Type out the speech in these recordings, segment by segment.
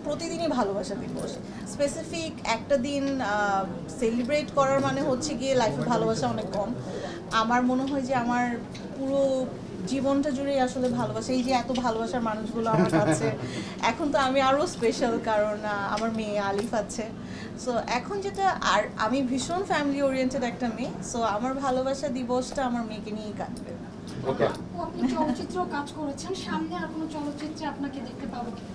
প্রতিদিনই ভালোবাসা দিবস। স্পেসিফিক একটা দিন সেলিব্রেট করার মানে হচ্ছে গিয়ে লাইফে ভালোবাসা অনেক কম। আমার মনে হয় যে আমার পুরো জীবনটা জুড়েই আসলে ভালোবাসা, এই যে এত ভালোবাসার মানুষগুলো আমার কাছে। এখন তো আমি আরও স্পেশাল, কারণ আমার মেয়ে আলিফ আছে। সো এখন যেটা, আর আমি ভীষণ ফ্যামিলি ওরিয়েন্টেড একটা মেয়ে, সো আমার ভালোবাসা দিবসটা আমার মেয়েকে নিয়েই কাটবে। ওকে, আপনি চলচ্চিত্র কাজ করেছেন, সামনে আর কোনো চলচ্চিত্রে আপনাকে দেখতে পাবো কি?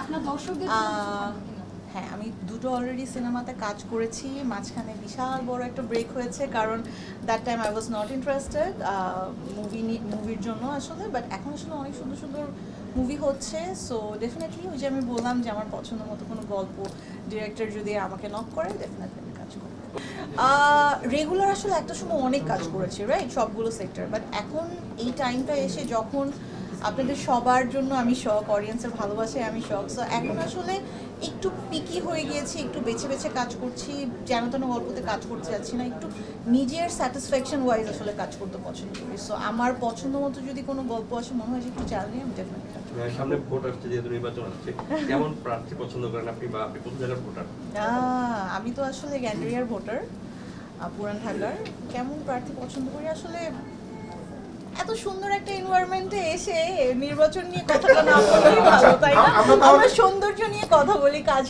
আপনার দর্শকদের জন্য কিছু থাকবে কিনা? হ্যাঁ, আমি দুটো অলরেডি সিনেমাতে কাজ করেছি। মাঝখানে বিশাল বড় একটা ব্রেক হয়েছে, কারণ that time I was not interested মুভির জন্য আসলে। বাট এখন আসলে অনেক সুন্দর সুন্দর মুভি হচ্ছে। সো ডেফিনেটলি ওই যে আমি বললাম যে আমার পছন্দ মতো কোনো গল্প ডিরেক্টর যদি আমাকে নক করে, ডেফিনেটলি আমি কাজ করবো। রেগুলার আসলে একটা সময় অনেক কাজ করেছি, রাইট, সবগুলো সেক্টর। বাট এখন এই টাইমটা এসে যখন আপনাদের সবার জন্য আমি শখ, অডিয়েন্সের ভালোবাসায় আমি শখ, সো এখন আসলে একটু পিকি হয়ে গিয়েছি, একটু বেছে বেছে কাজ করছি, যেন তেন গল্পতে কাজ করতে যাচ্ছি না, একটু নিজের স্যাটিসফ্যাকশন ওয়াইজ আসলে কাজ করতে পছন্দ করি। সো আমার পছন্দ মতো যদি কোনো গল্প আসে, মনে হয় যে একটু চ্যালেঞ্জিং, আমি ডেফিনেটলি কাজ করব। সামনে ভোট আসছে, যেহেতু নির্বাচন আসছে, কেমন প্রার্থী পছন্দ করেন আপনি, বা আপনি কোন জায়গার ভোটার? আমি তো আসলে গ্যান্ডারিয়ার ভোটার, পুরান ঢাকার। কেমন প্রার্থী পছন্দ করি আসলে, এত সুন্দর একটা এনভায়রনমেন্টে এসে নির্বাচন নিয়ে কথাটা না বললেই ভালো, তাই না? আমরা সৌন্দর্য নিয়ে কথা বলি, কাজ